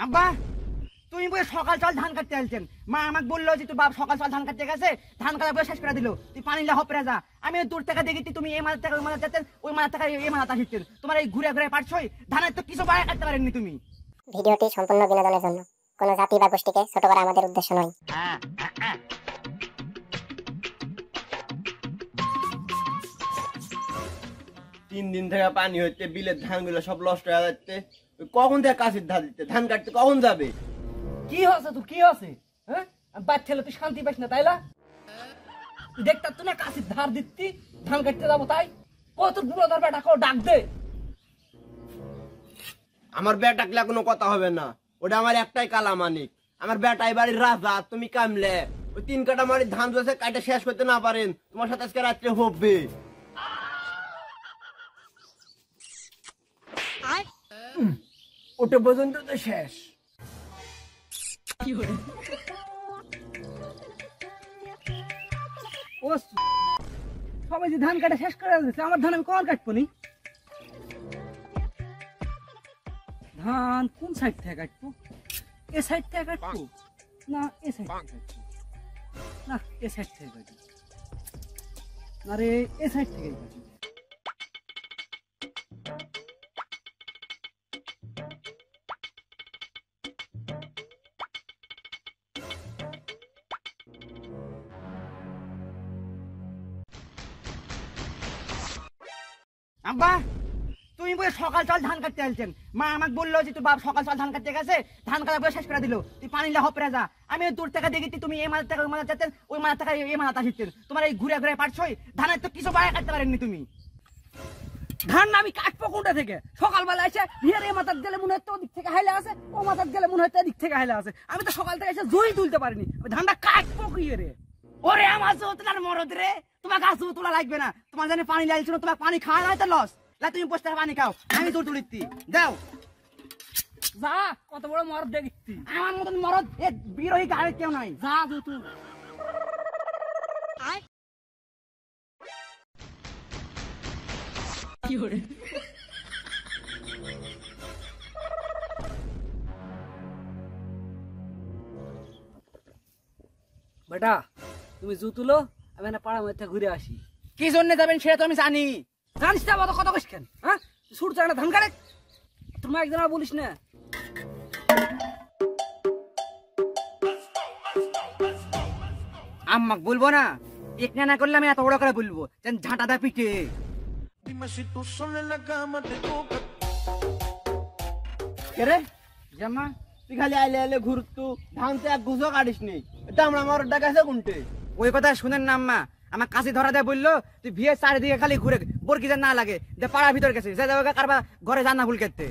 আব্বা তুমি বলে সকাল সকাল ধান কাটতে আসছেন। মা আমাকে বললো যে তোর বাপ সকাল সকাল ধান কাটতে গেছে, ধান কাটা বলে শেষ করে দিল। তুই পানি লাহ পেরে যা। আমি দূর থেকে দেখি তুমি এই মাথা থেকে ওই মাথা যেতেন, ওই মাথা থেকে এই মাথা আসছেন। তোমার এই ঘুরে ঘুরে পারছই, ধানের তো কিছু বাইরে কাটতে পারেননি তুমি। ভিডিওটি সম্পূর্ণ বিনোদনের জন্য, কোনো জাতি বা গোষ্ঠীকে ছোট করা আমাদের উদ্দেশ্য নয়। 3 দিন থেকে পানি হচ্ছে, বিলের ধানগুলো সব নষ্ট হয়ে যাচ্ছে। কখন থেকে কাশির ধান দিতে, ধান কাটতে কখন যাবে? কি হচ্ছে তুই, কি হচ্ছে? হ্যাঁ, বাচ্চা ছেলে তুই শান্তি পাইস না তাই না? দেখতা তুই না কাশির ধার দিচ্ছি, ধান কাটতে যাবো তাই কত বুড়ো ধর বেটা ডাক দে। আমার বেটা ডাকলে কোনো কথা হবে না, ওটা আমার একটাই কালা মানিক। আমার বেটাই বাড়ির রাজা, তুমি কামলে। ওই 3 কাটা মারি ধান যদি কাটা শেষ করতে না পারেন, তোমার সাথে আজকে রাত্রে হবে। ওটা পর্যন্ত তো শেষ। ও সবাই যে ধান কাটা শেষ করে দিচ্ছে, আমার ধান আমি কখন কাটবো নি? ধান কোন সাইড থেকে কাটবো? এ সাইড থেকে কাটবো না এ সাইড থেকে কাটবো? না এ সাইড থেকে কাটবো না রে, এ সাইড থেকে কাটবো। আব্বা তুমি বলে সকাল সকাল ধান কাটতে আসছেন। মা আমাকে বললো যে তোর বাপ সকাল সকাল ধান কাটতে গেছে, ধান কাটা বলে শেষ করে দিল। তুই পানি লাহ পেরে যা। আমি দূর থেকে দেখি তুমি এই মাথা থেকে ওই মাথা যেতেন, ওই মাথা থেকে এই মাথা আসছেন। তোমার এই ঘুরে ঘুরে পারছই, ধানের তো কিছু বাইরে কাটতে পারেননি তুমি। ধান না আমি কাটবো কোনটা থেকে? সকালবেলা এসে ভিড়ের এই মাথার গেলে মনে হয় তো দিক থেকে হাইলে আছে, ও মাথার গেলে মনে হয় দিক থেকে হাইলে আছে। আমি তো সকাল থেকে এসে জই তুলতে পারিনি, ধানটা কাটবো কি রে? ওরে আমার তোলার মরদ রে, তোমাকে আসবো তোলা লাগবে না। তোমার জানে পানি লাগছিল, তোমার পানি খাওয়া নাই তো লস। তুমি বসতে পানি খাও, আমি তোর তুলিতি দাও যা। কত বড় মরদ দেখছি, আমার মতন মরদ এ বিরোহী গাড়ি কেউ নাই। যা তুই কি করে বেটা তুমি জু তুলো, আমি না পাড়ার মধ্যে ঘুরে আসি। কি জন্য যাবেন সেটা তো আমি জানি। জানিস না কত কইস কেন? হ্যাঁ সুর চাটা ধান কাটে, তোমার একজন আর বলিস না। আম্মাক বলবো না, এক না করলে আমি এত বড় করে বলবো যেন ঝাঁটা দা পিঠে। রে জামা, তুই খালি আইলে আইলে ঘুরতু, ধান তো এক গুছো কাটিস নি। এটা আমরা আমার ডাকাছে কোনটে? ওই কথা শুনেন না আম্মা, আমার কাছে ধরা দেয় বললো তুই বিয়ে চারিদিকে খালি ঘুরে বরকি যেন না লাগে, যে পাড়ার ভিতর গেছে যে যাবে কারবা ঘরে জানা ভুল করতে।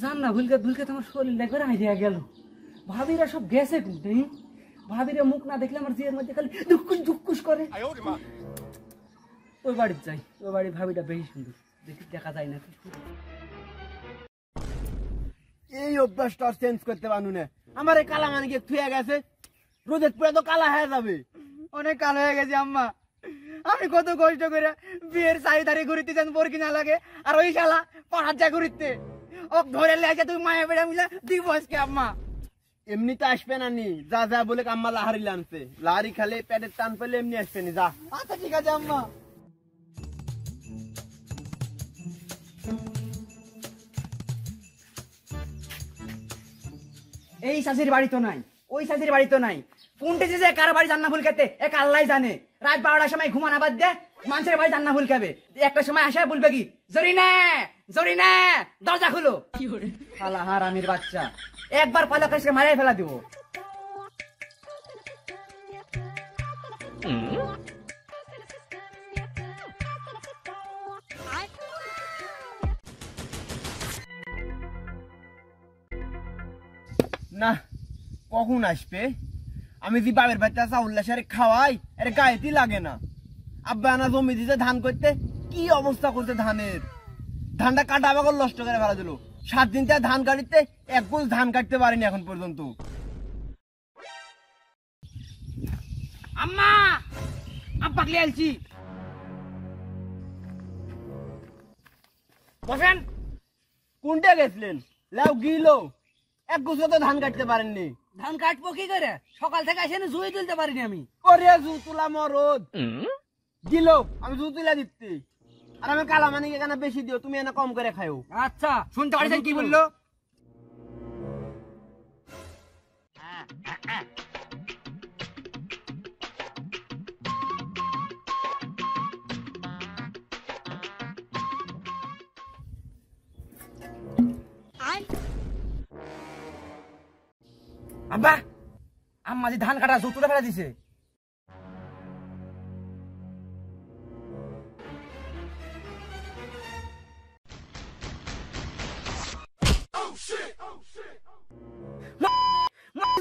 জান্না ভুলকে ভুলকে তোমার শরীর একবার আইডিয়া গেল। ভাবিরা সব গেছে কিন্তু ভাবিরা মুখ না দেখলে আমার জিয়ের মধ্যে খালি দুকুস দুকুস করে। ওই বাড়ির যাই, ওই বাড়ির ভাবিটা বেশি সুন্দর, দেখি দেখা যায় না। এই অভ্যাসটা চেঞ্জ করতে পারনু না। আমার এই কালা মানে কি থুয়ে গেছে, রোদের পুরো তো কালা হয়ে যাবে। অনেক কালো হয়ে গেছে আম্মা, আমি কত কষ্ট করে বিয়ের চারিধারে ঘুরিতে যেন বরকি না লাগে, আর ওই শালা পাহাড় যা ঘুরিতে ও ধরে লেগে তুমি মায়া বেড়া মিলে দিব আজকে আম্মা। এমনি তো আসবে না নি, যা যা বলে আম্মা লাহারি লানছে, লাহারি খালে পেটের টান পেলে এমনি আসবে নি, যা। আচ্ছা ঠিক আছে আম্মা। এই শাশির বাড়ি তো নাই, ওই শাশির বাড়ি তো নাই, কোনটে যে কার বাড়ি জান্না ফুল খেতে এক আল্লাহ জানে। রাত 12টার সময় ঘুমান আবার দে মানুষের বাড়ি জান্না ফুল খাবে, একটা সময় আসে বলবে কি জরিনা জরিনা দরজা খুলো। শালা হারামির বাচ্চা, একবার পালাক এসে মারিয়ে ফেলা দিব। না কখন আসবে? আমি যে বাবের বাচ্চা উল্লাসের খাওয়াই, এর গায়েতেই লাগে না। আব্বা আনা জমি দিতে ধান করতে, কি অবস্থা করতে ধানের, ধানটা কাটা আবার নষ্ট করে ফেলা দিল। 7 দিন থেকে ধান কাটতে এক গোছ ধান কাটতে পারিনি এখন পর্যন্ত। আম্মা আব্বা কে আলছি বসেন। কোনটা গেছিলেন? লাও গিলো এক গুছো তো ধান কাটতে পারেননি। ধান কাটবো কি করে? সকাল থেকে এসে জুই তুলতে পারিনি আমি। ওরে জু তুলা মরদ গিলো, আমি জু তুলা দিচ্ছি। আর আমি কালা মানে এখানে বেশি দিও, তুমি এনে কম করে খাও। আচ্ছা শুনতে পারছেন কি বললো? আব্বা আম্মা যে ধান কাটা জুতুটা ফেলা দিছে।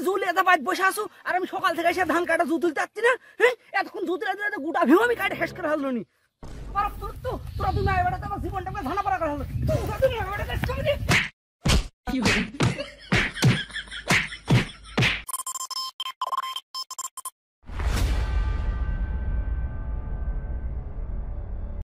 ঝুলে এত বাইত বসে আসো আর আমি সকাল থেকে এসে ধান কাটা জু তুলতে পারছি না। হ্যাঁ এতক্ষণ জু তুলে গোটা ভিউ আমি কাটে শেষ করে ফেললো নি। তোরা তুমি আয় বেড়াতে আমার জীবনটাকে ধানা পড়া করা হলো।